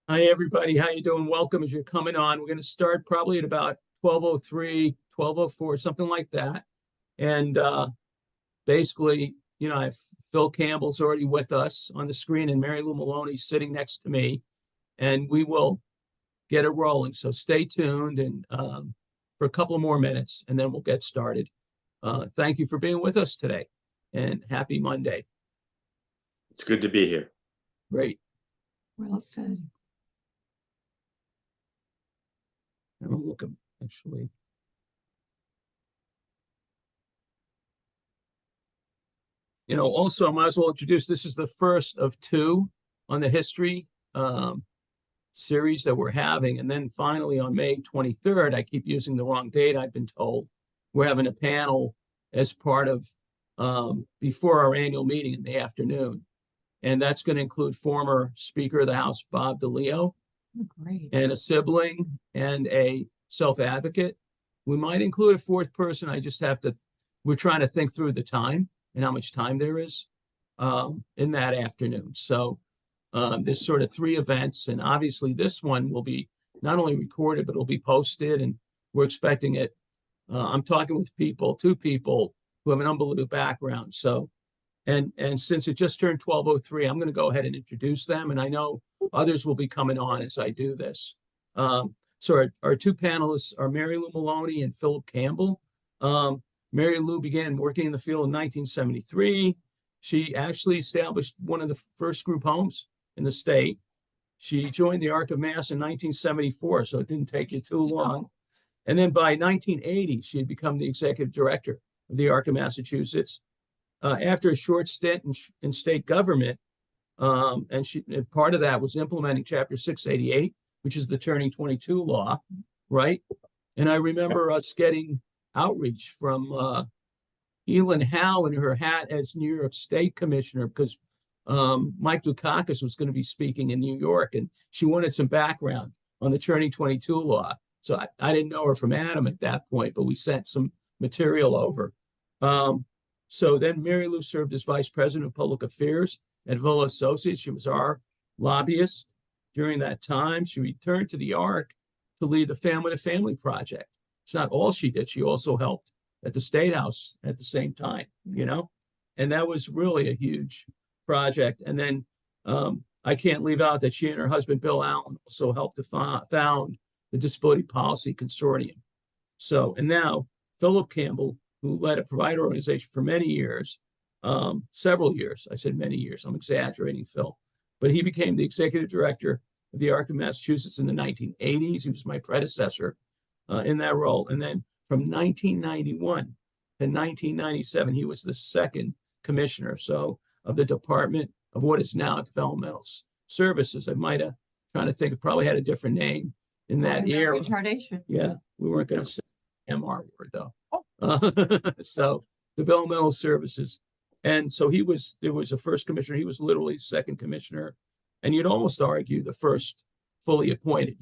Hi, everybody. How you doing? Welcome as you're coming on. We're going to start probably at about 12:03, 12:04, something like that. And basically, I have Phil Campbell's already with us on the screen and Mary Lou Maloney sitting next to me, and we will get it rolling. So stay tuned and for a couple of more minutes, and then we'll get started. Thank you for being with us today, and happy Monday. It's good to be here. Great. Well said. I'm looking, actually. Also, I might as well introduce, this is the first of two on the history series that we're having. And then finally on May 23rd, I keep using the wrong date, I've been told, we're having a panel as part of before our annual meeting in the afternoon. And that's going to include former Speaker of the House, Bob DeLeo, Great. and a sibling and a self-advocate. We might include a fourth person. We're trying to think through the time and how much time there is in that afternoon. So there's sort of three events, and obviously this one will be not only recorded, but it'll be posted, and we're expecting it. I'm talking with two people who have an unbelievable background. So, and since it just turned 12:03, I'm going to go ahead and introduce them, and I know others will be coming on as I do this. So our two panelists are Mary Lou Maloney and Philip Campbell. Mary Lou began working in the field in 1973. She actually established one of the first group homes in the state. She joined the Arc of Mass in 1974, so it didn't take you too long. And then by 1980, she had become the executive director of the Arc of Massachusetts. After a short stint in state government, and part of that was implementing Chapter 688, which is the Turning 22 law, right? And I remember us getting outreach from Elin Howe in her hat as New York State Commissioner, because Mike Dukakis was going to be speaking in New York, and she wanted some background on the Turning 22 law. So I didn't know her from Adam at that point, but we sent some material over. So then Mary Lou served as Vice President of Public Affairs at Villa Associates. She was our lobbyist during that time. She returned to the ARC to lead the Family to Family project. It's not all she did. She also helped at the State House at the same time, and that was really a huge project. And then I can't leave out that she and her husband, Bill Allen, also helped to found the Disability Policy Consortium. So, and now Philip Campbell, who led a provider organization for many years, several years. I said many years. I'm exaggerating, Phil. But he became the executive director of the Arc of Massachusetts in the 1980s. He was my predecessor in that role. And then from 1991 to 1997, he was the second commissioner, of the Department of what is now Developmental Services. I might have, trying to think, it probably had a different name in that era. Retardation. Yeah, we weren't going to say MR word, though. So Developmental Services. And so there was a first commissioner. He was literally second commissioner. And you'd almost argue the first fully appointed,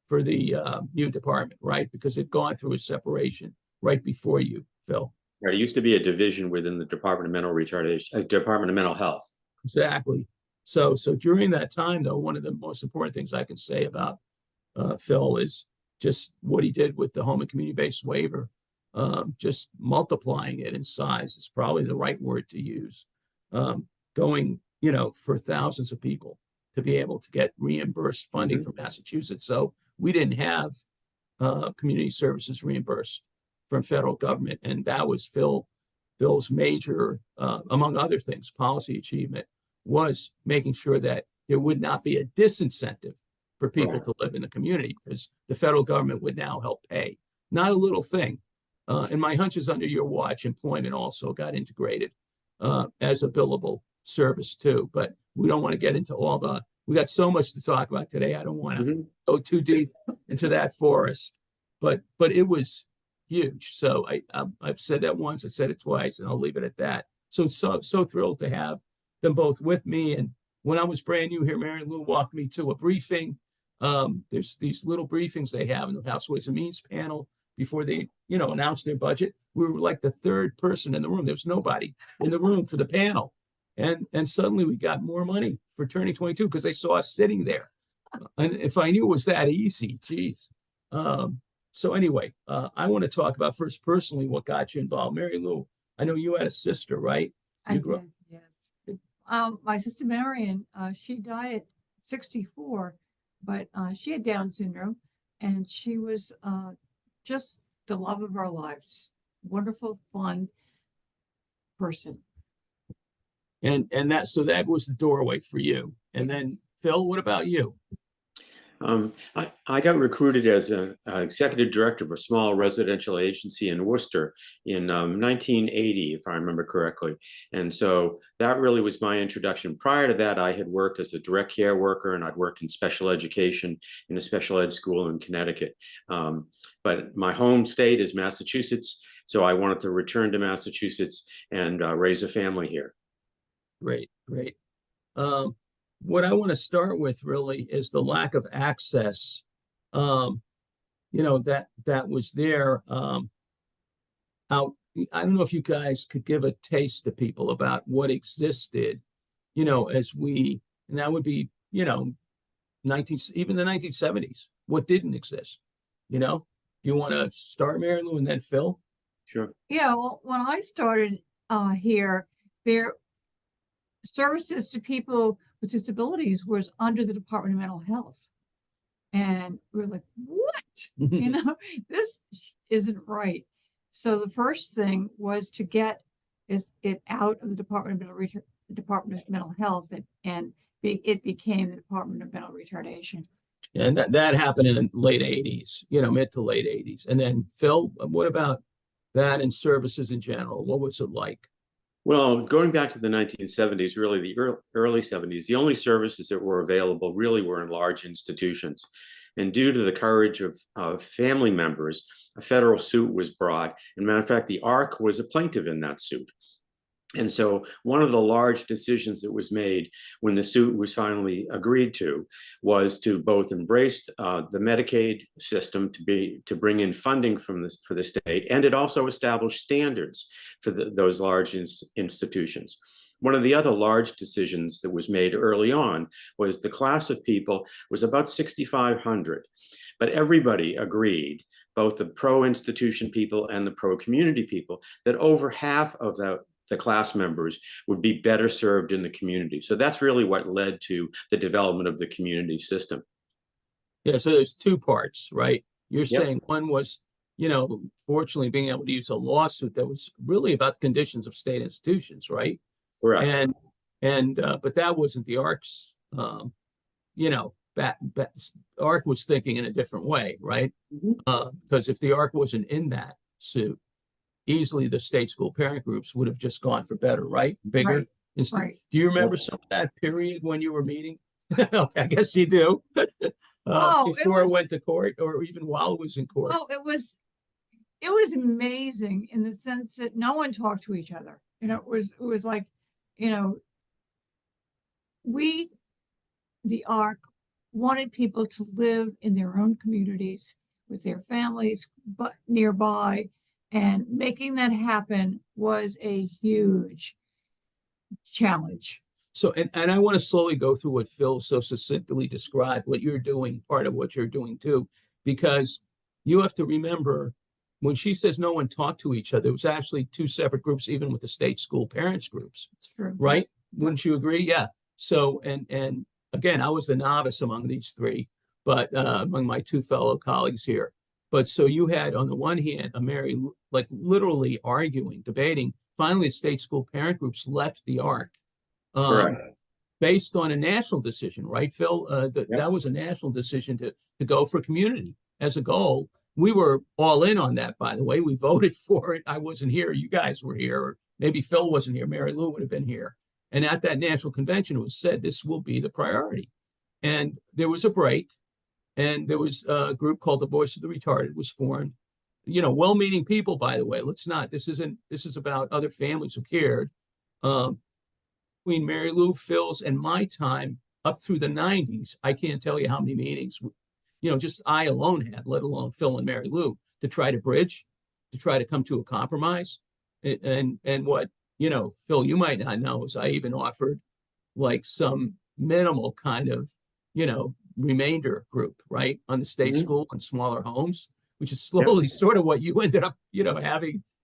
for the new department, right? Because it'd gone through a separation right before you, Phil. Right. It used to be a division within the Department of Mental Retardation, Department of Mental Health. Exactly. So during that time, though, one of the most important things I can say about Phil is just what he did with the home and community-based waiver. Just multiplying it in size is probably the right word to use. Going, for thousands of people to be able to get reimbursed funding from Massachusetts. So we didn't have community services reimbursed from federal government, and that was Phil's major, among other things, policy achievement was making sure that there would not be a disincentive for people to live in the community, because the federal government would now help pay. Not a little thing. And my hunch is under your watch, employment also got integrated as a billable service too. But we don't want to get into we got so much to talk about today. I don't want to go too deep into that forest, but it was huge. So I've said that once, I said it twice, and I'll leave it at that. So thrilled to have them both with me. And when I was brand new here, Mary Lou walked me to a briefing. There's these little briefings they have in the House Ways and Means panel before they, announced their budget. We were like the third person in the room. There was nobody in the room for the panel. And suddenly we got more money for Turning 22 because they saw us sitting there. And if I knew it was that easy, geez. So anyway, I want to talk about first personally what got you involved. Mary Lou, I know you had a sister, right? I You grew up- did, yes. My sister Marion, she died at 64, but she had Down syndrome, and she was just the love of our lives. Wonderful, fun person. and so that was the doorway for you. And Yes. then Phil, what about you? I got recruited as an executive director of a small residential agency in Worcester in 1980, if I remember correctly. And so that really was my introduction. Prior to that, I had worked as a direct care worker, and I'd worked in special education in a special ed school in Connecticut. But my home state is Massachusetts, so I wanted to return to Massachusetts and raise a family here. Great, great. What I want to start with really is the lack of access, that was there. Out, I don't know if you guys could give a taste to people about what existed, and that would be, even the 1970s, what didn't exist, You want to start, Mary Lou, and then Phil? Sure. Yeah, well, when I started here, their services to people with disabilities was under the Department of Mental Health. And we were like, what? This isn't right. So the first thing was to get it out of the Department of Mental Health, and it became the Department of Mental Retardation. Yeah, and that happened in the late 80s, mid to late 80s. And then Phil, what about that and services in general? What was it like? Well, going back to the 1970s, really the early 70s, the only services that were available really were in large institutions. And due to the courage of family members, a federal suit was brought. And matter of fact, the ARC was a plaintiff in that suit. And so one of the large decisions that was made when the suit was finally agreed to was to both embrace the Medicaid system to bring in funding for the state, and it also established standards for those large institutions. One of the other large decisions that was made early on was the class of people was about 6,500, but everybody agreed, both the pro-institution people and the pro-community people, that over half of the class members would be better served in the community. So that's really what led to the development of the community system. Yeah, so there's two parts, right? You're Yep. saying one was, fortunately being able to use a lawsuit that was really about the conditions of state institutions, right? Correct. But that wasn't the ARC's, ARC was thinking in a different way, right? Because if the ARC wasn't in that suit, easily the state school parent groups would have just gone for better, right? Bigger. Right, right. Do you remember some of that period when you were meeting? I guess you do. Before it went to court, or even while it was in court. Oh, it was amazing in the sense that no one talked to each other. It was like, the ARC wanted people to live in their own communities with their families, but nearby. And making that happen was a huge challenge. So, and I want to slowly go through what Phil so succinctly described, what you're doing, part of what you're doing too, because you have to remember when she says no one talked to each other, it was actually two separate groups, even with the state school parents groups. It's true. Right? Wouldn't you agree? Yeah. So, and again, I was the novice among these three, but among my two fellow colleagues here. But so you had, on the one hand, a Mary, like literally arguing, debating. Finally, the state school parent groups left the ARC based on a national decision, right, Phil? That was a national decision to go for community as a goal. We were all in on that, by the way. We voted for it. I wasn't here. You guys were here. Or maybe Phil wasn't here. Mary Lou would have been here. And at that national convention, it was said this will be the priority. And there was a break. And there was a group called the Voice of the Retarded was formed. Well-meaning people, by the way. This is about other families who cared. Between Mary Lou, Phil's, and my time up through the 90s, I can't tell you how many meetings, just I alone had, let alone Phil and Mary Lou, to try to bridge, to try to come to a compromise. And what, Phil, you might not know is I even offered like some minimal kind of, remainder group, right, on the state Mhm. school and smaller homes, which is slowly sort of what you ended up,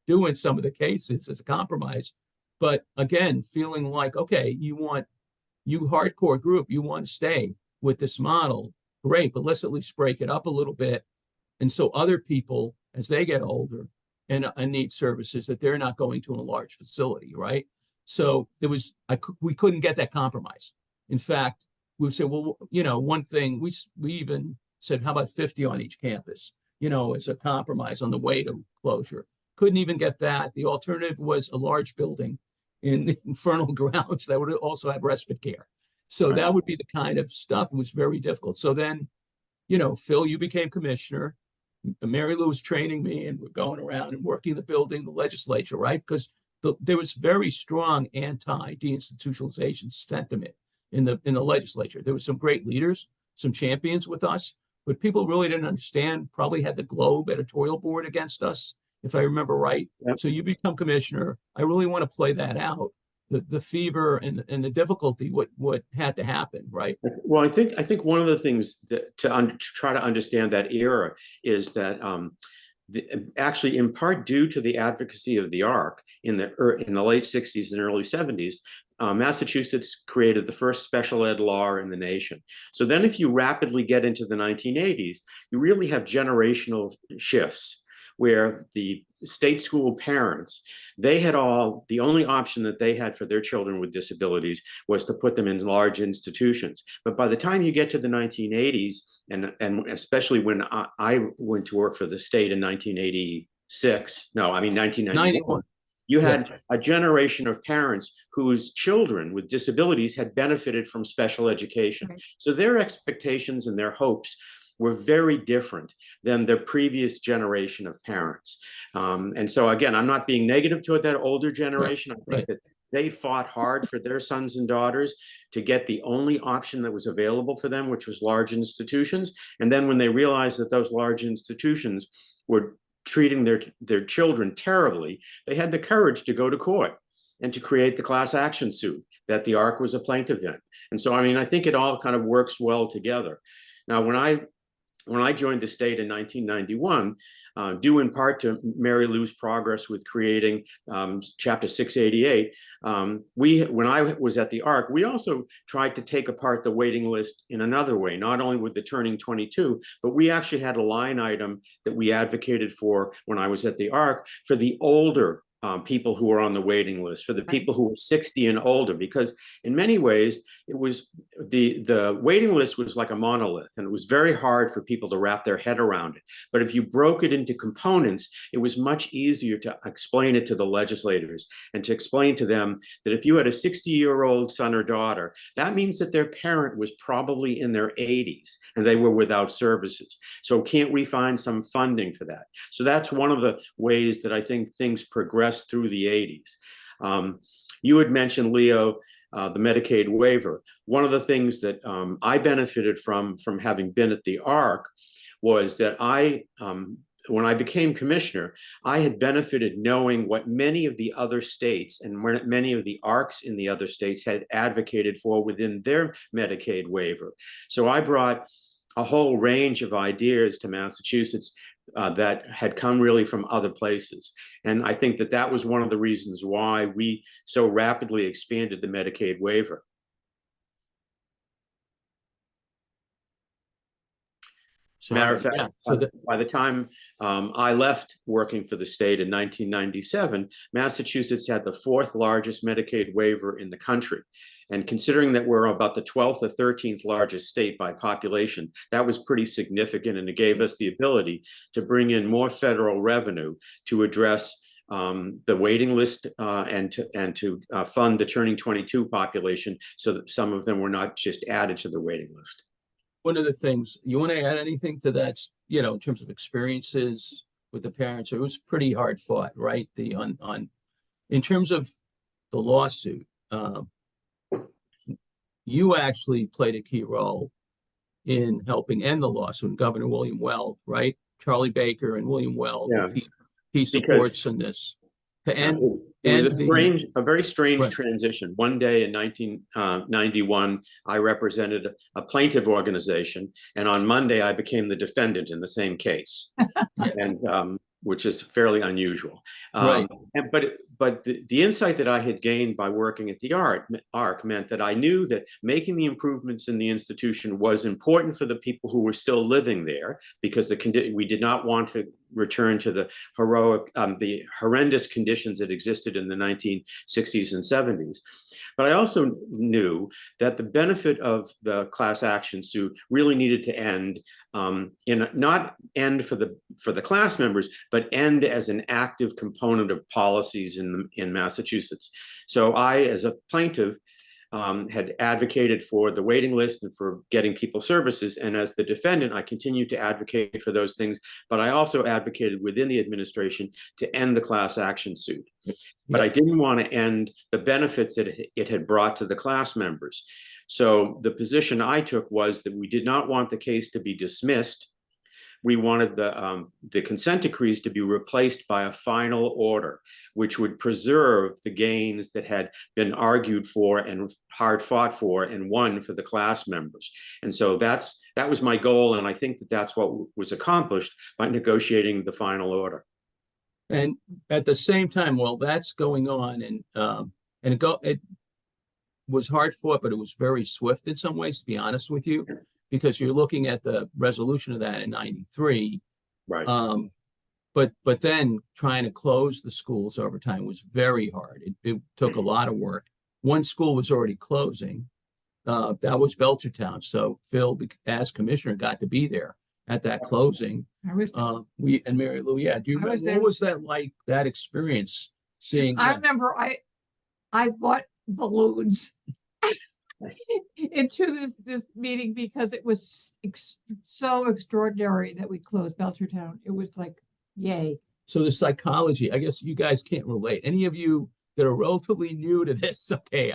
doing some of the cases as a compromise. But again, feeling like, okay, you hardcore group, you want to stay with this model, great, but let's at least break it up a little bit. And so other people, as they get older and need services, that they're not going to a large facility, right? So we couldn't get that compromise. In fact, we said, well, one thing we even said, how about 50 on each campus, as a compromise on the way to closure. Couldn't even get that. The alternative was a large building in the infernal grounds that would also have respite care. So Right. that would be the kind of stuff. It was very difficult. So then, Phil, you became commissioner. Mary Lou was training me, and we're going around and working the building, the legislature, right? Because there was very strong anti-deinstitutionalization sentiment in the legislature. There was some great leaders, some champions with us, but people really didn't understand, probably had the Globe editorial board against us, if I remember right. Yep. So you become commissioner. I really want to play that out, the fever and the difficulty, what had to happen, right? Well, I think one of the things that to try to understand that era is that actually, in part due to the advocacy of the ARC in the late 60s and early 70s, Massachusetts created the first special ed law in the nation. So then if you rapidly get into the 1980s, you really have generational shifts where the state school parents, the only option that they had for their children with disabilities was to put them in large institutions. But by the time you get to the 1980s, and especially when I went to work for the state in 1991, you had a generation of parents whose children with disabilities had benefited from special education. Right. So their expectations and their hopes were very different than the previous generation of parents. And so again, I'm not being negative toward that older generation. I think that they fought hard for their sons and daughters to get the only option that was available for them, which was large institutions. And then when they realized that those large institutions were treating their children terribly, they had the courage to go to court and to create the class action suit that the ARC was a plaintiff in. And so, I think it all kind of works well together. Now, when I joined the state in 1991, due in part to Mary Lou's progress with creating Chapter 688, when I was at the ARC, we also tried to take apart the waiting list in another way, not only with the turning 22, but we actually had a line item that we advocated for when I was at the ARC for the older people who were on the waiting list, for the people who were 60 and older, because in many ways it was the waiting list was like a monolith, and it was very hard for people to wrap their head around it. But if you broke it into components, it was much easier to explain it to the legislators and to explain to them that if you had a 60-year-old son or daughter, that means that their parent was probably in their 80s and they were without services. So can't we find some funding for that? So that's one of the ways that I think things progressed through the 80s. You had mentioned, Leo, the Medicaid waiver. One of the things that I benefited from having been at the ARC was that when I became commissioner, I had benefited knowing what many of the other states and many of the ARCs in the other states had advocated for within their Medicaid waiver. So I brought a whole range of ideas to Massachusetts that had come really from other places. And I think that was one of the reasons why we so rapidly expanded the Medicaid waiver. Matter of fact, by the time I left working for the state in 1997, Massachusetts had the 4th largest Medicaid waiver in the country. And considering that we're about the 12th or 13th largest state by population, that was pretty significant, and it gave us the ability to bring in more federal revenue to address the waiting list and to fund the turning 22 population, so that some of them were not just added to the waiting list. One of the things, you want to add anything to that, in terms of experiences with the parents? It was pretty hard fought, right? In terms of the lawsuit, you actually played a key role in helping end the lawsuit, Governor William Weld, right? Charlie Baker and William Weld, he supports in this. And It was and a very strange right. transition. One day in 1991, I represented a plaintiff organization, and on Monday I became the defendant in the same case, Yeah, and which is fairly unusual. right. But the insight that I had gained by working at the ARC meant that I knew that making the improvements in the institution was important for the people who were still living there, because we did not want to return to the horrendous conditions that existed in the 1960s and 70s. But I also knew that the benefit of the class action suit really needed to end, not end for the class members, but end as an active component of policies in Massachusetts. So I, as a plaintiff, had advocated for the waiting list and for getting people services. And as the defendant, I continued to advocate for those things, but I also advocated within the administration to end the class action suit. But I didn't want to end the benefits that it had brought to the class members. So the position I took was that we did not want the case to be dismissed. We wanted the consent decrees to be replaced by a final order, which would preserve the gains that had been argued for and hard fought for and won for the class members. And so that was my goal, and I think that that's what was accomplished by negotiating the final order. And at the same time, while that's going on, and it was hard fought, but it was very swift in some ways, to be honest with you, because you're looking at the resolution of that in '93. Right. But then trying to close the schools over time was very hard. It took a lot of work. One school was already closing. That was Belchertown. So Phil, as commissioner, got to be there at that closing. I was there. We and Mary Lou, yeah. Do you remember what was that like? That experience seeing? I remember I bought balloons into this meeting because it was so extraordinary that we closed Belchertown. It was like, yay. So the psychology, I guess you guys can't relate. Any of you that are relatively new to this, okay,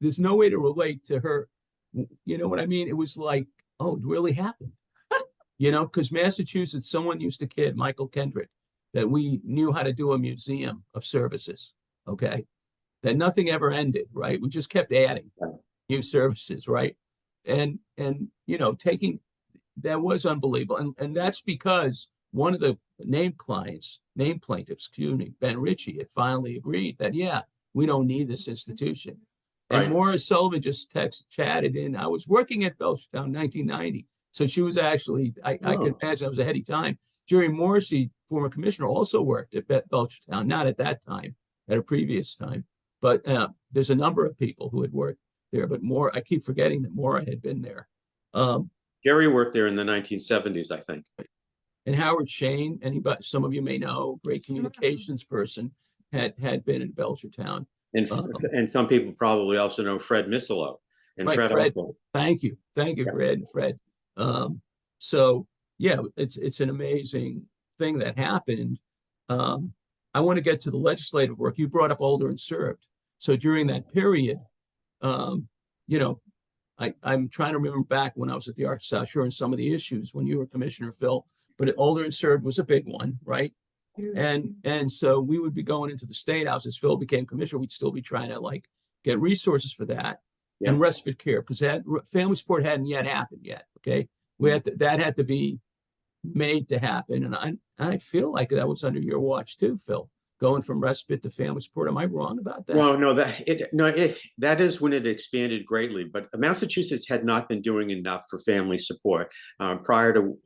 there's no way to relate to her. You know what I mean? It was like, oh, it really happened. Because Massachusetts, someone used to kid, Michael Kendrick, that we knew how to do a museum of services, okay? That nothing ever ended, right? We just kept adding new services, right? And taking, that was unbelievable. And that's because one of the named plaintiffs, Ben Ritchie, had finally agreed that, yeah, we don't need this institution. Right. And Maura Sullivan just chatted in. I was working at Belchertown in 1990. So she was actually, I can imagine I was ahead of time. Jerry Morrissey, former commissioner, also worked at Belchertown, not at that time, at a previous time. But there's a number of people who had worked there, but I keep forgetting that Maura had been there. Jerry worked there in the 1970s, I think. And Howard Shane, some of you may know, great communications person, had been in Belchertown. And some people probably also know Fred Misilo and right, Fred. Thank you, Yeah. Fred and Fred. So yeah, it's an amazing thing that happened. I want to get to the legislative work. You brought up older and served. So during that period, I'm trying to remember back when I was at the Arch South Shore and some of the issues when you were Commissioner, Phil, but older and served was a big one, right? And so we would be going into the State House as Phil became commissioner. We'd still be trying to get resources for that. Yeah. And respite care, because family support hadn't yet happened yet. Okay, that had to be made to happen, and I feel like that was under your watch too, Phil. Going from respite to family support. Am I wrong about that? Well, no, that is when it expanded greatly. But Massachusetts had not been doing enough for family support prior to,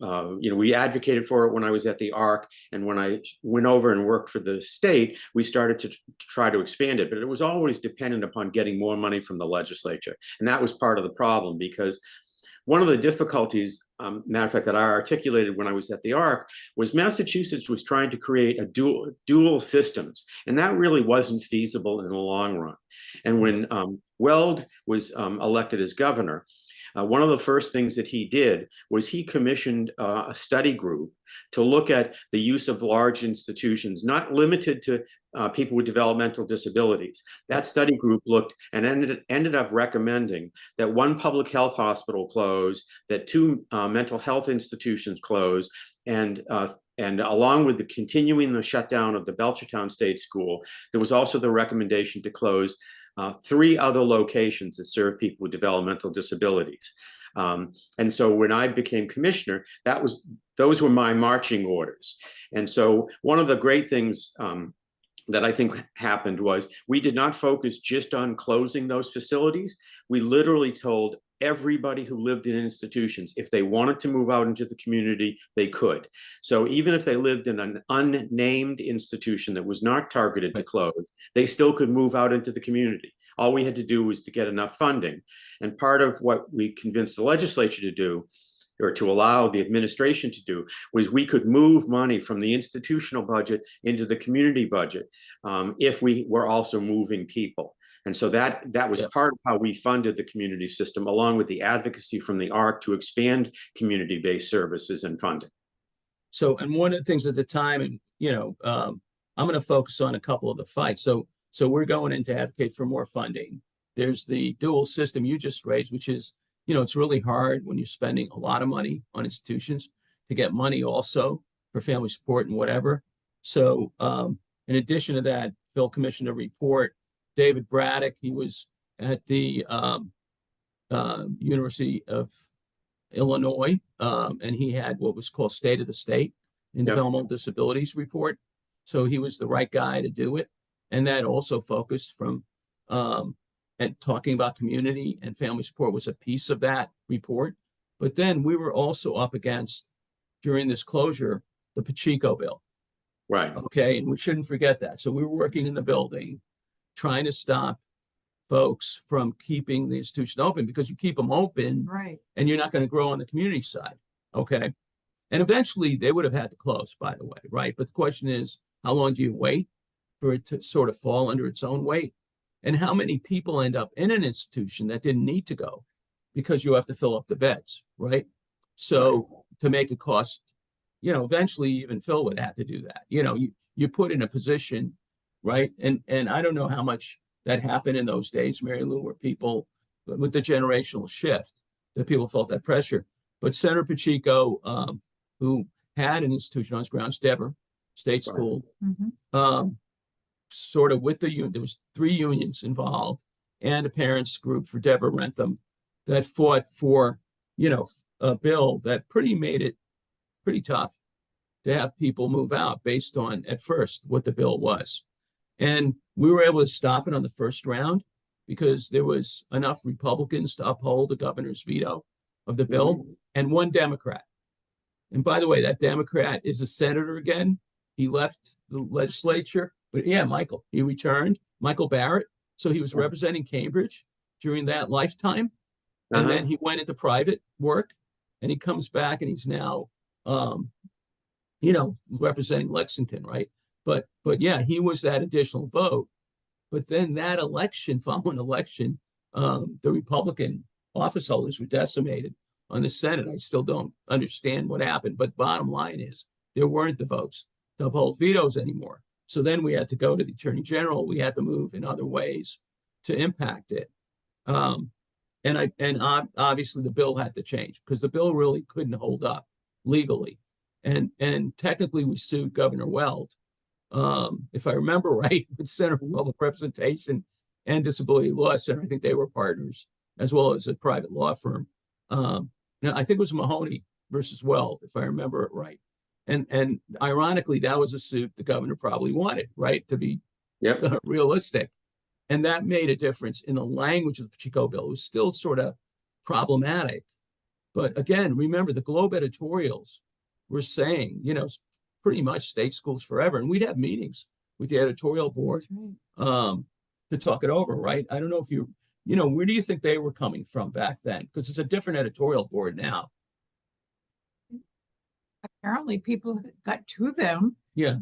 we advocated for it when I was at the ARC, and when I went over and worked for the state, we started to try to expand it. But it was always dependent upon getting more money from the legislature, and that was part of the problem, because one of the difficulties, matter of fact, that I articulated when I was at the ARC was Massachusetts was trying to create a dual systems, and that really wasn't feasible in the long run. And when Weld was elected as governor, one of the first things that he did was he commissioned a study group to look at the use of large institutions, not limited to people with developmental disabilities. That study group looked and ended up recommending that one public health hospital close, that two mental health institutions close, and along with the continuing the shutdown of the Belchertown State School, there was also the recommendation to close 3 other locations that serve people with developmental disabilities. And so when I became commissioner, those were my marching orders. And so one of the great things that I think happened was we did not focus just on closing those facilities. We literally told everybody who lived in institutions, if they wanted to move out into the community, they could. So even if they lived in an unnamed institution that was not targeted to close, they still could move out into the community. All we had to do was to get enough funding. And part of what we convinced the legislature to do, or to allow the administration to do, was we could move money from the institutional budget into the community budget if we were also moving people. And so that was part of how we funded the community system, along with the advocacy from the ARC to expand community-based services and funding. So, and one of the things at the time, and I'm going to focus on a couple of the fights. So we're going in to advocate for more funding. There's the dual system you just raised, which is, it's really hard when you're spending a lot of money on institutions to get money also for family support and whatever. So in addition to that, Phil commissioned a report. David Braddock, he was at the University of Illinois, and he had what was called State of the State in Developmental Disabilities report. So he was the right guy to do it. And that also focused from and talking about community and family support was a piece of that report. But then we were also up against, during this closure, the Pacheco bill. Right. Okay. And we shouldn't forget that. So we were working in the building, trying to stop folks from keeping the institution open, because you keep them open, right, and you're not going to grow on the community side. Okay. And eventually they would have had to close, by the way. Right. But the question is, how long do you wait for it to sort of fall under its own weight? And how many people end up in an institution that didn't need to go because you have to fill up the beds, right? So to make it cost, eventually even Phil would have to do that. You put in a position, right? And I don't know how much that happened in those days, Mary Lou, where people, with the generational shift, that people felt that pressure. But Senator Pacheco, who had an institution on his grounds, Dever State School, sort of with the union, there was 3 unions involved and a parents group for Deborah Rentham that fought for, a bill that made it pretty tough to have people move out based on, at first, what the bill was. And we were able to stop it on the first round because there was enough Republicans to uphold the governor's veto of the bill and 1 Democrat. And by the way, that Democrat is a senator again. He left the legislature. But yeah, Michael, he returned, Michael Barrett. So he was representing Cambridge during that lifetime. And then he went into private work, and he comes back and he's now, representing Lexington, right? But yeah, he was that additional vote. But then that election, following election, the Republican office holders were decimated on the Senate. I still don't understand what happened. But bottom line is, there weren't the votes to uphold vetoes anymore. So then we had to go to the Attorney General. We had to move in other ways to impact it. And obviously the bill had to change because the bill really couldn't hold up legally. And technically we sued Governor Weld, if I remember right, with Center for Public Representation and Disability Law Center. I think they were partners, as well as a private law firm. I think it was Mahoney versus Weld, if I remember it right. And ironically, that was a suit the governor probably wanted, right, to be realistic. And that made a difference in the language of the Pacheco bill. It was still sort of problematic. But again, remember, the Globe editorials were saying, pretty much state schools forever. And we'd have meetings with the editorial board to talk it over, right? I don't know if where do you think they were coming from back then? Because it's a different editorial board now. Apparently people got to them. Yeah.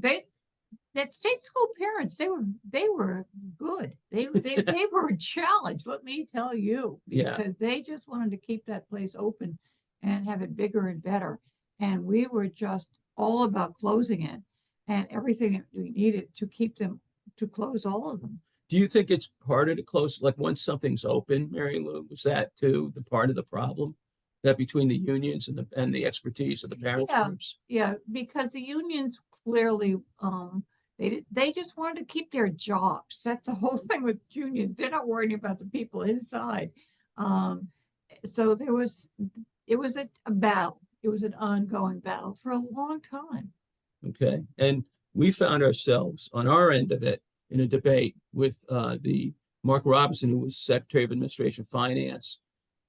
That state school parents, they were good. They were a challenge, let me tell you. Yeah. Because they just wanted to keep that place open and have it bigger and better. And we were just all about closing it and everything that we needed to keep them, to close all of them. Do you think it's harder to close, like once something's open, Mary Lou, was that too the part of the problem? That between the unions and the expertise of the parents Yeah. groups? Yeah, because the unions clearly, they just wanted to keep their jobs. That's the whole thing with unions. They're not worrying about the people inside. So it was a battle. It was an ongoing battle for a long time. Okay, and we found ourselves on our end of it in a debate with the Mark Robinson, who was Secretary of Administration Finance.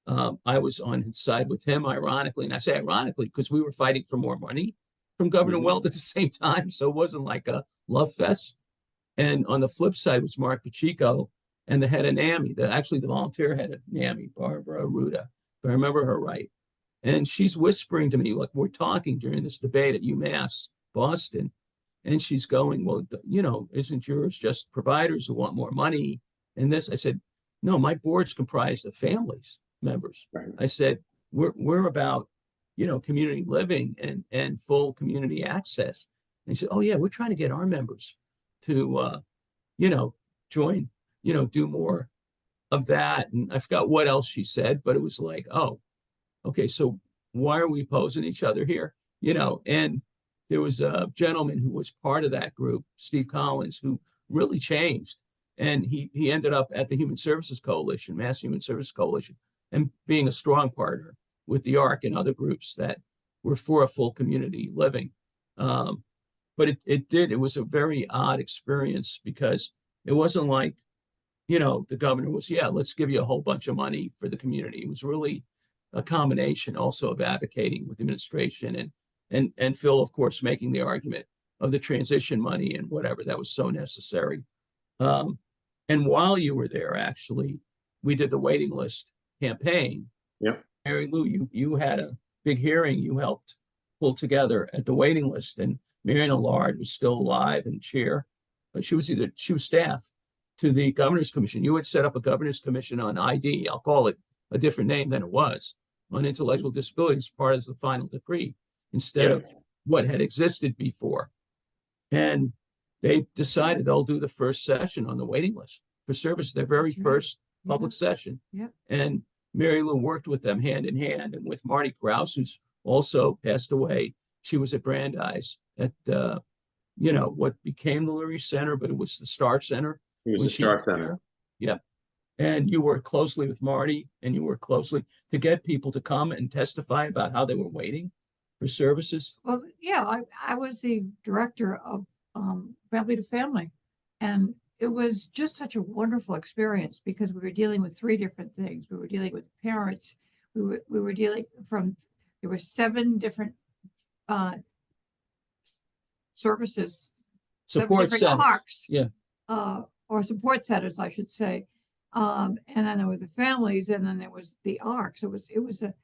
I was on his side with him, ironically, and I say ironically because we were fighting for more money from Governor Weld at the same time, so it wasn't like a love fest. And on the flip side was Mark Pacheco and the head of NAMI, actually the volunteer head of NAMI, Barbara Ruda, if I remember her right. And she's whispering to me, like we're talking during this debate at UMass Boston, and she's going, well, isn't yours just providers who want more money? And this, I said, no, my board's comprised of families members. Right. I said, we're about, community living and full community access. And he said, oh yeah, we're trying to get our members to, join, do more of that. And I forgot what else she said, but it was like, oh, okay, so why are we opposing each other here? And there was a gentleman who was part of that group, Steve Collins, who really changed. And he ended up at the Human Services Coalition, Mass Human Services Coalition, and being a strong partner with the ARC and other groups that were for a full community living. But it was a very odd experience because it wasn't like, the governor was, yeah, let's give you a whole bunch of money for the community. It was really a combination also of advocating with the administration and Phil, of course, making the argument of the transition money and whatever that was so necessary. And while you were there, actually, we did the waiting list campaign. Yep. Mary Lou, you had a big hearing you helped pull together at the waiting list, and Marion Allard was still alive and chair, but she was staff to the Governor's Commission. You had set up a Governor's Commission on ID. I'll call it a different name than it was, on intellectual disabilities, part of the final decree, instead of what had existed before. And they decided they'll do the first session on the waiting list for service, their very first public session. And Mary Lou worked with them hand in hand, and with Marty Krause, who's also passed away. She was at Brandeis at what became the Lurie Center, but it was the Star Center. It was the Star Center. Yep. And you worked closely with Marty, and you worked closely to get people to come and testify about how they were waiting for services. Well, yeah, I was the director of Family to Family, and it was just such a wonderful experience because we were dealing with three different things. We were dealing with parents. We were dealing there were 7 different services, Support centers. ARCs, Yeah. or support centers, I should say. And then there were the families, and then there was the ARCs. It was a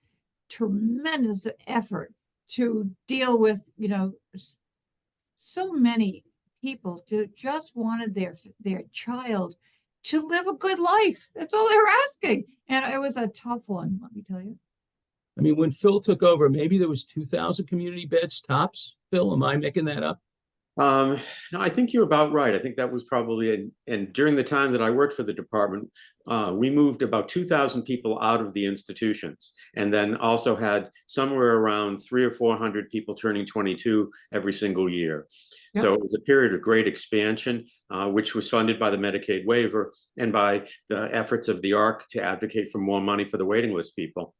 tremendous effort to deal with, so many people just wanted their child to live a good life. That's all they were asking. And it was a tough one, let me tell you. I mean, when Phil took over, maybe there was 2,000 community beds tops. Phil, am I making that up? No, I think you're about right. I think that was probably, and during the time that I worked for the department, we moved about 2,000 people out of the institutions, and then also had somewhere around 300 or 400 people turning 22 every single year. Yep. So it was a period of great expansion, which was funded by the Medicaid waiver and by the efforts of the ARC to advocate for more money for the waiting list people.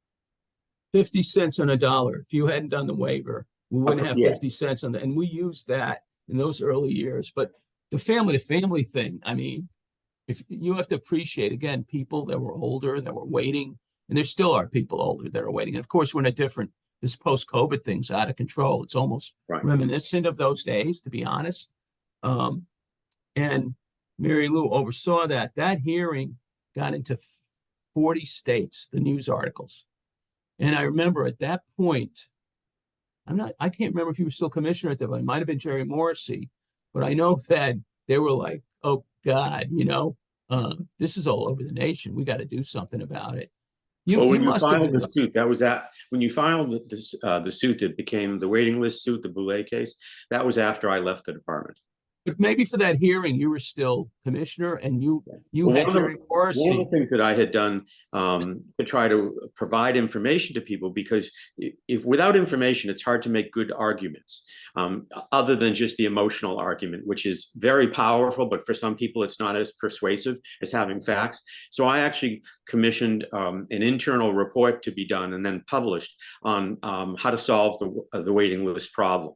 50 cents on a dollar. If you hadn't done the waiver, we wouldn't have 50 Yes. cents on that. And we used that in those early years. But the family to family thing, I mean, if you have to appreciate, again, people that were older, that were waiting, and there still are people older that are waiting. And of course, we're in a different, this post-COVID thing's out of control. It's almost reminiscent of those days, to be honest. And Mary Lou oversaw that. That hearing got into 40 states, the news articles. And I remember at that point, I can't remember if you were still commissioner at that point. It might have been Jerry Morrissey, but I know that they were like, oh God, this is all over the nation. We got to do something about it. You, Well, you when you must have filed been, the suit, that was when you filed the suit that became the waiting list suit, the Boulay case, that was after I left the department. but maybe for that hearing, you were still commissioner and you Well, had Jerry one of Morrissey. the things that I had done to try to provide information to people, because if without information, it's hard to make good arguments, other than just the emotional argument, which is very powerful, but for some people, it's not as persuasive as having facts. So I actually commissioned an internal report to be done and then published on how to solve the waiting list problem.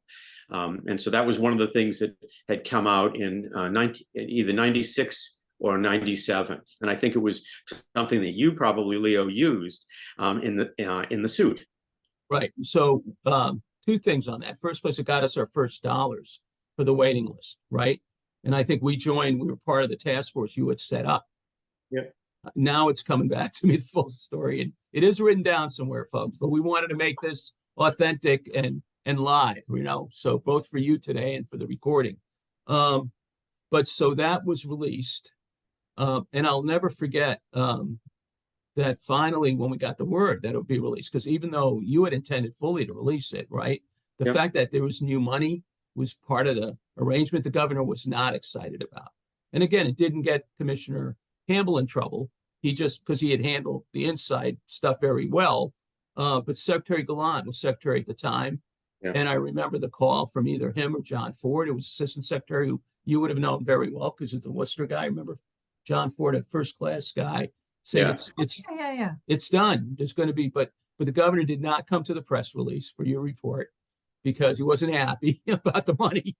And so that was one of the things that had come out in either 96 or 97. And I think it was something that you probably, Leo, used in the suit. Right. So two things on that. First place, it got us our first dollars for the waiting list, right? And I think we were part of the task force you had set up. Yeah. Now it's coming back to me, the full story. And it is written down somewhere, folks, but we wanted to make this authentic and live, so both for you today and for the recording. But so that was released. And I'll never forget that finally, when we got the word that it would be released, because even though you had intended fully to release it, right? The Yep. fact that there was new money was part of the arrangement the governor was not excited about. And again, it didn't get Commissioner Campbell in trouble. He just, because he had handled the inside stuff very well. But Secretary Gallant was secretary at the time. Yeah. And I remember the call from either him or John Ford. It was assistant secretary who you would have known very well because of the Worcester guy. Remember John Ford, a first class guy, saying Yeah. it's done. There's going to be, but the governor did not come to the press release for your report because he wasn't happy about the money,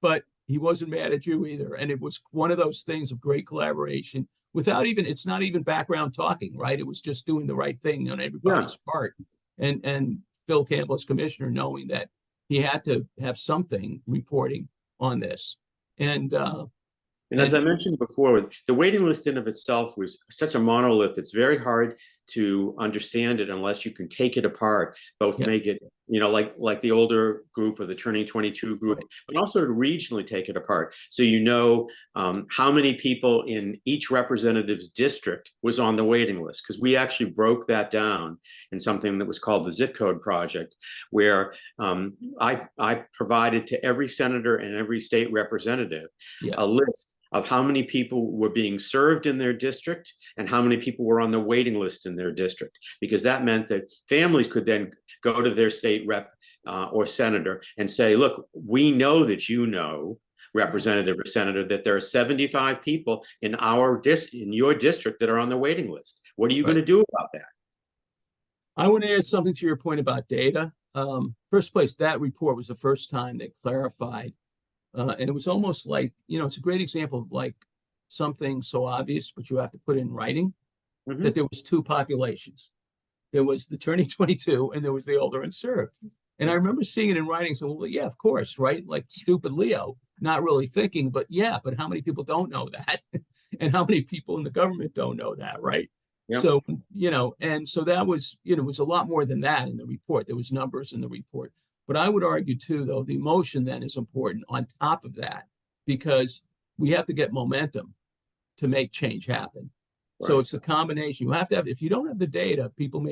but he wasn't mad at you either. And it was one of those things of great collaboration without even, it's not even background talking, right? It was just doing the right thing on everybody's part. And Phil Campbell as commissioner, knowing that he had to have something reporting on this. And as I mentioned before, the waiting list in of itself was such a monolith. It's very hard to understand it unless you can take it apart, both make it, like the older group or the Turning 22 group, but also to regionally take it apart. So how many people in each representative's district was on the waiting list, because we actually broke that down in something that was called the Zip Code Project, where I provided to every senator and every state representative a list of how many people were being served in their district and how many people were on the waiting list in their district, because that meant that families could then go to their state rep or senator and say, look, we know that representative or senator, that there are 75 people in your district that are on the waiting list. What are you going to do about that? I want to add something to your point about data. First place, that report was the first time they clarified. And it was almost like, it's a great example of like something so obvious, but you have to put it in writing, that there was two populations. There was the Turning 22 and there was the older and served. And I remember seeing it in writing. So, well, yeah, of course, right? Like stupid Leo, not really thinking, but how many people don't know that? And how many people in the government don't know that, right? Yep. So, and so that was, it was a lot more than that in the report. There was numbers in the report. But I would argue too, though, the emotion then is important on top of that, because we have to get momentum to make change happen. Right. So it's a combination. You have to have, if you don't have the data, people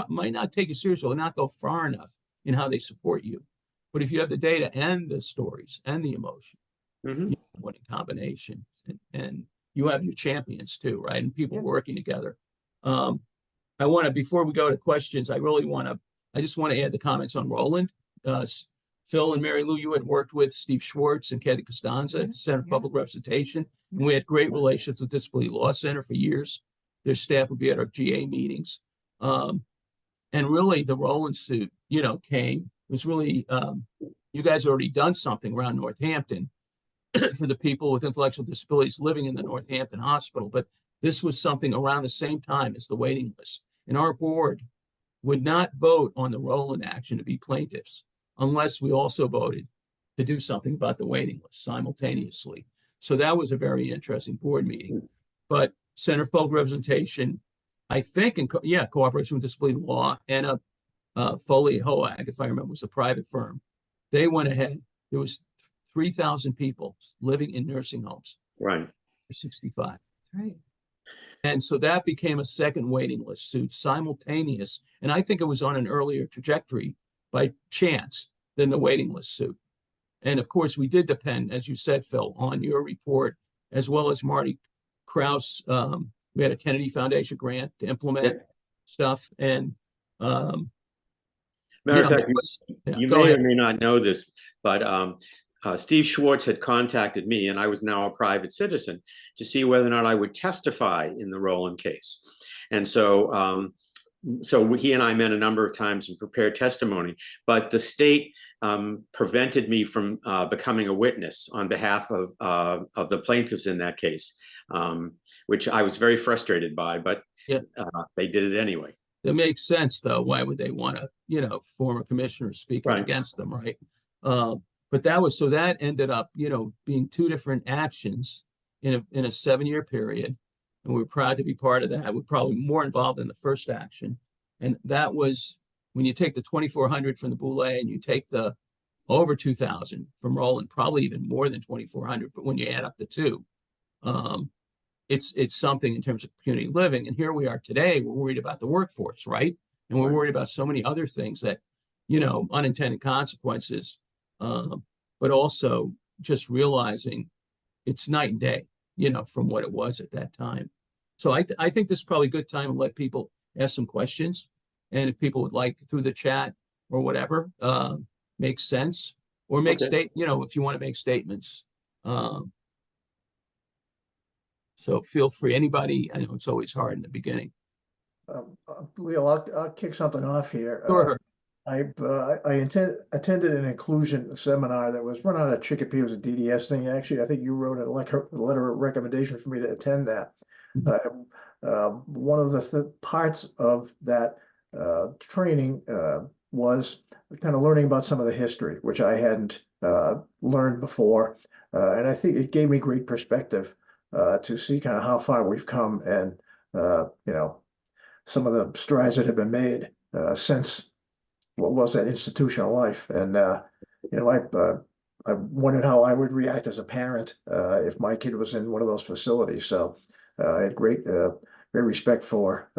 might not take you seriously or not go far enough in how they support you. But if you have the data and the stories and the emotion, you have one in combination, and you have your champions too, right? And people working together. I want to, before we go to questions, I just want to add the comments on Roland. Phil and Mary Lou, you had worked with Steve Schwartz and Kathy Costanza at the Center for Public Representation. And we had great relations with Disability Law Center for years. Their staff would be at our GA meetings. And really the Roland suit, came. It was really, you guys already done something around Northampton for the people with intellectual disabilities living in the Northampton hospital. But this was something around the same time as the waiting list. And our board would not vote on the Roland action to be plaintiffs unless we also voted to do something about the waiting list simultaneously. So that was a very interesting board meeting. But Center for Public Representation, I think, cooperation with Disability Law and Foley Hoag, if I remember, was a private firm. They went ahead. There was 3,000 people living in nursing homes. Right. For 65. Right. And so that became a second waiting list suit simultaneous. And I think it was on an earlier trajectory by chance than the waiting list suit. And of course, we did depend, as you said, Phil, on your report, as well as Marty Krause. We had a Kennedy Foundation grant to implement stuff. And Matter of fact, you may or may not know this, but Steve Schwartz had contacted me, and I was now a private citizen, to see whether or not I would testify in the Rowland case. And so he and I met a number of times and prepared testimony, but the state prevented me from becoming a witness on behalf of the plaintiffs in that case, which I was very frustrated by, but they did it anyway. It makes sense, though. Why would they want to, former commissioner speaking against them, right? But that ended up, being two different actions in a 7-year period. And we're proud to be part of that. We're probably more involved in the first action. And that was when you take the 2,400 from the Boulay and you take the over 2,000 from Rowland, probably even more than 2,400. But when you add up the two, it's something in terms of community living. And here we are today, we're worried about the workforce, right? And we're worried about so many other things that, unintended consequences, but also just realizing it's night and day, from what it was at that time. So I think this is probably a good time to let people ask some questions. And if people would like through the chat or whatever, makes sense, or make if you want to make statements. So feel free, anybody. I know it's always hard in the beginning. Leo, I'll kick something off here. Sure. I attended an inclusion seminar that was run out of Chicopee. It was a DDS thing. Actually, I think you wrote a letter of recommendation for me to attend that. One of the parts of that training was kind of learning about some of the history, which I hadn't learned before. And I think it gave me great perspective to see kind of how far we've come and, some of the strides that have been made since what was that institutional life. And, I wondered how I would react as a parent if my kid was in one of those facilities. So I had great respect for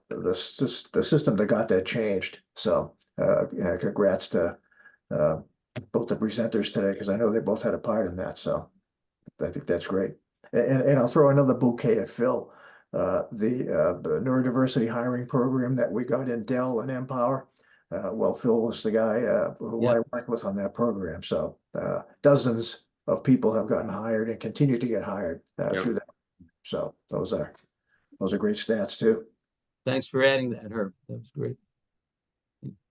the system that got that changed. So congrats to both the presenters today, because I know they both had a part in that. So I think that's great. And I'll throw another bouquet at Phil. The neurodiversity hiring program that we got in Dell and Empower. Phil was the guy who I worked with on that program. So dozens of people have gotten hired and continue to get hired through that. So those are great stats too. Thanks for adding that, Herb. That was great.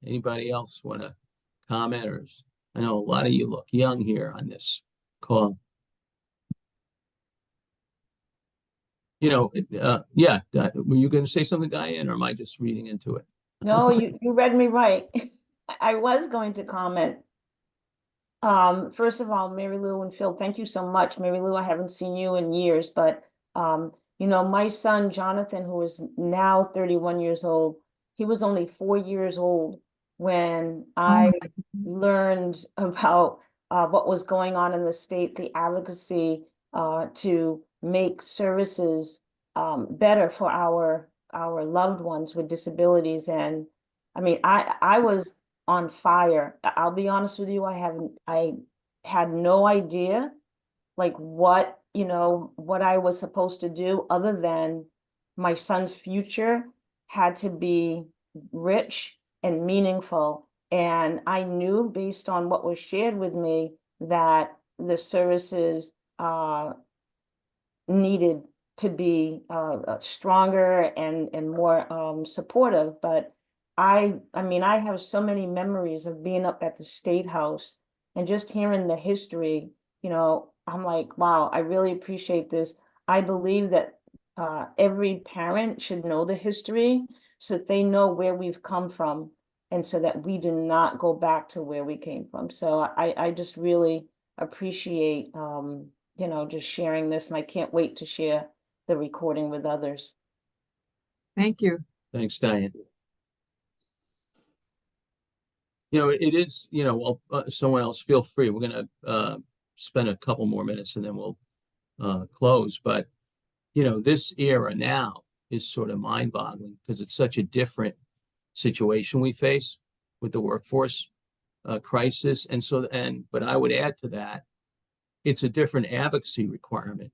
Anybody else want to comment? Or I know a lot of you look young here on this call. Were you going to say something, Diane, or am I just reading into it? No, you read me right. I was going to comment. First of all, Mary Lou and Phil, thank you so much. Mary Lou, I haven't seen you in years, but my son, Jonathan, who is now 31 years old, he was only 4 years old when I learned about what was going on in the state, the advocacy to make services better for our loved ones with disabilities. And I mean, I was on fire. I'll be honest with you, I had no idea like what I was supposed to do, other than my son's future had to be rich and meaningful. And I knew, based on what was shared with me, that the services needed to be stronger and more supportive. But I have so many memories of being up at the State House and just hearing the history. I'm like, wow, I really appreciate this. I believe that every parent should know the history so that they know where we've come from, and so that we do not go back to where we came from. So I just really appreciate just sharing this, and I can't wait to share the recording with others. Thank you. Thanks, Diane. It is, someone else, feel free. We're going to spend a couple more minutes and then we'll close. But, this era now, is sort of mind-boggling because it's such a different situation we face with the workforce crisis. But I would add to that, it's a different advocacy requirement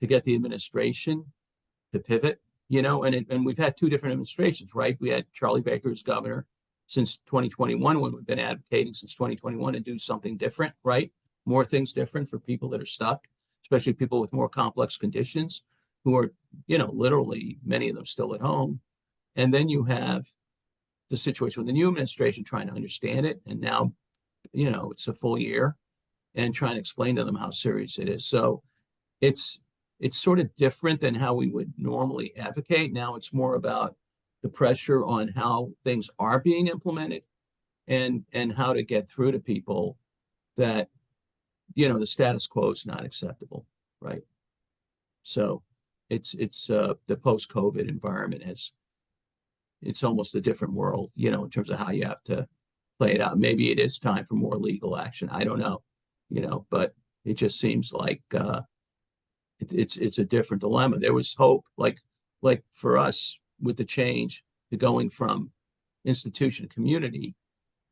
to get the administration to pivot, and we've had two different administrations, right? We had Charlie Baker as governor since 2021, when we've been advocating since 2021 to do something different, right? More things different for people that are stuck, especially people with more complex conditions who are, literally many of them still at home. And then you have the situation with the new administration trying to understand it. And now, it's a full year and trying to explain to them how serious it is. So it's sort of different than how we would normally advocate. Now it's more about the pressure on how things are being implemented and how to get through to people that, the status quo is not acceptable, right? So it's the post-COVID environment it's almost a different world, in terms of how you have to play it out. Maybe it is time for more legal action. I don't know, but it just seems like it's a different dilemma. There was hope, like for us with the change to going from institution to community,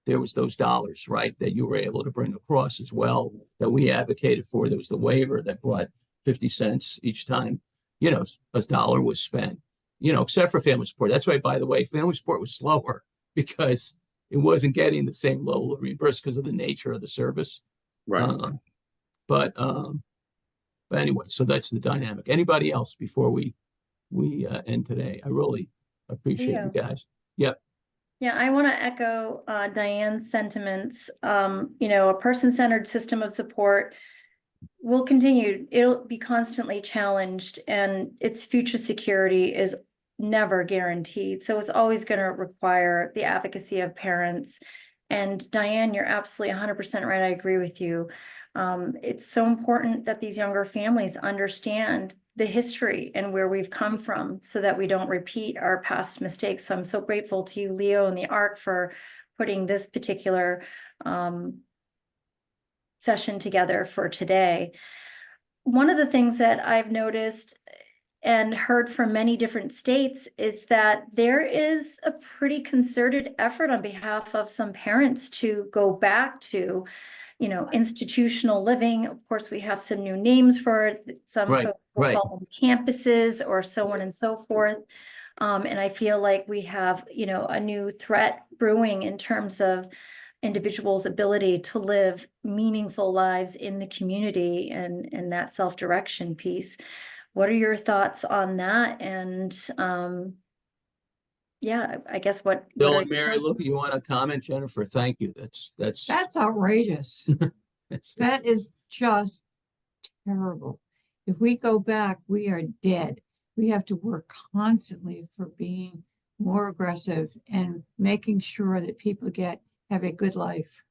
there was those dollars, right, that you were able to bring across as well that we advocated for. There was the waiver that brought 50 cents each time, a dollar was spent, except for family support. That's why, by the way, family support was slower because it wasn't getting the same level of reimbursement because of the nature of the service. Right. But anyway, so that's the dynamic. Anybody else before we end today? I really appreciate you guys. Yep. Yeah, I want to echo Diane's sentiments. A person-centered system of support will continue. It'll be constantly challenged, and its future security is never guaranteed. So it's always going to require the advocacy of parents. And Diane, you're absolutely 100% right. I agree with you. It's so important that these younger families understand the history and where we've come from so that we don't repeat our past mistakes. So I'm so grateful to you, Leo, and the ARC for putting this particular session together for today. One of the things that I've noticed and heard from many different states is that there is a pretty concerted effort on behalf of some parents to go back to institutional living. Of course, we have some new names for it. Some folks will call them campuses or so on and so forth. And I feel like we have, a new threat brewing in terms of individuals' ability to live meaningful lives in the community and that self-direction piece. What are your thoughts on that? And yeah, I guess Bill and Mary Lou, you want to comment? Jennifer, thank you. That's outrageous. That is just terrible. If we go back, we are dead. We have to work constantly for being more aggressive and making sure that people have a good life.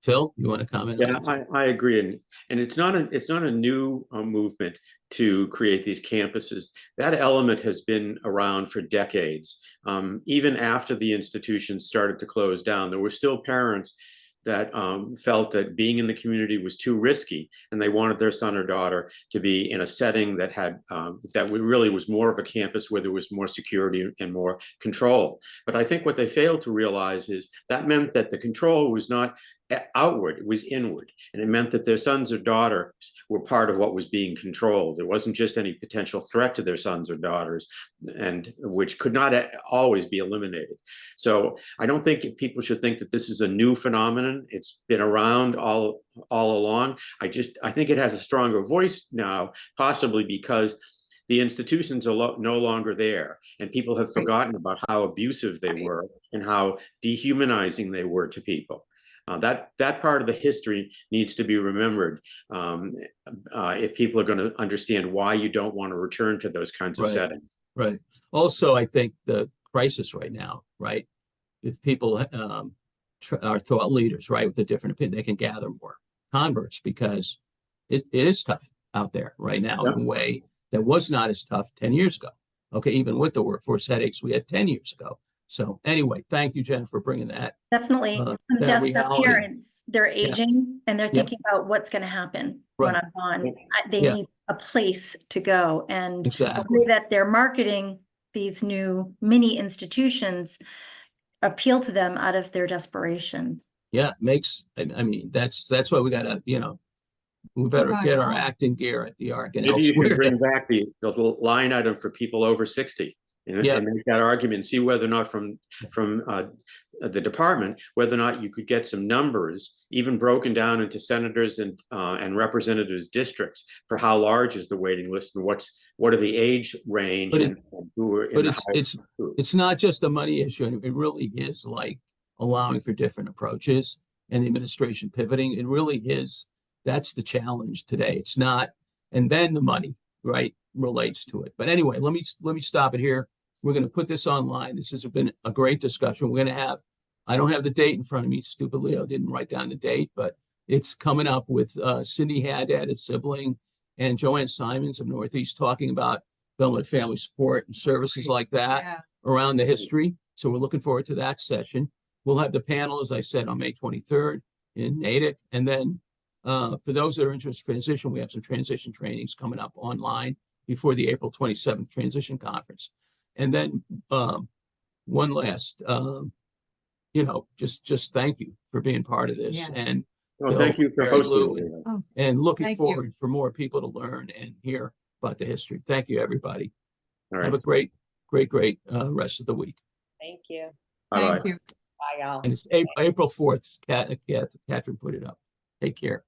Phil, you want to comment? Yeah, I agree, and it's not a new movement to create these campuses. That element has been around for decades. Even after the institutions started to close down, there were still parents that felt that being in the community was too risky, and they wanted their son or daughter to be in a setting that had that really was more of a campus where there was more security and more control. But I think what they failed to realize is that meant that the control was not outward, it was inward, and it meant that their sons or daughters were part of what was being controlled. It wasn't just any potential threat to their sons or daughters, and which could not always be eliminated. So I don't think people should think that this is a new phenomenon. It's been around all along. I think it has a stronger voice now, possibly because the institutions are no longer there, and people have forgotten about how abusive they were and how dehumanizing they were to people. That part of the history needs to be remembered if people are going to understand why you don't want to return to those kinds of settings. Right. Also, I think the crisis right now, right? If people are thought leaders, right, with a different opinion, they can gather more converts because it is tough out there right now in a way that was not as tough 10 years ago. Okay, even with the workforce headaches we had 10 years ago. So anyway, thank you, Jen, for bringing that. Definitely. Some desperate reality. Parents, they're aging and they're thinking about what's going to happen when I'm gone. They need a place to go. And the way that they're marketing these new mini institutions appeal to them out of their desperation. Yeah, I mean, that's why we gotta, we better Right get our on. acting gear at the Arc and Maybe you elsewhere. can bring back the line item for people over 60 and, Yeah. and make that argument, see whether or not from the department, whether or not you could get some numbers, even broken down into senators and representatives districts for how large is the waiting list and what are the age range But and who are in But the it's not just a money issue. And it really is like allowing for different approaches and the administration pivoting. It really is. That's the challenge today. It's not, and then the money, right, relates to it. But anyway, let me stop it here. We're going to put this online. This has been a great discussion. We're going to have, I don't have the date in front of me. Stupid Leo didn't write down the date, but it's coming up with Cindy Haddad at Sibling and Joanne Simons of Northeast talking about Belmont family support and services like that Yeah. around the history. So we're looking forward to that session. We'll have the panel, as I said, on May 23rd in Natick. And then for those that are interested in transition, we have some transition trainings coming up online before the April 27th transition conference. And then one last, just thank you for being part of this. Yes. And Well, thank you for Mary hosting. Lou, it, Leo. Oh, and looking Thank you. forward for more people to learn and hear about the history. Thank you, everybody. All Have right. a great rest of the week. Thank you. Bye-bye. thank you. Bye, y'all. And it's April 4th. Catherine put it up. Take care.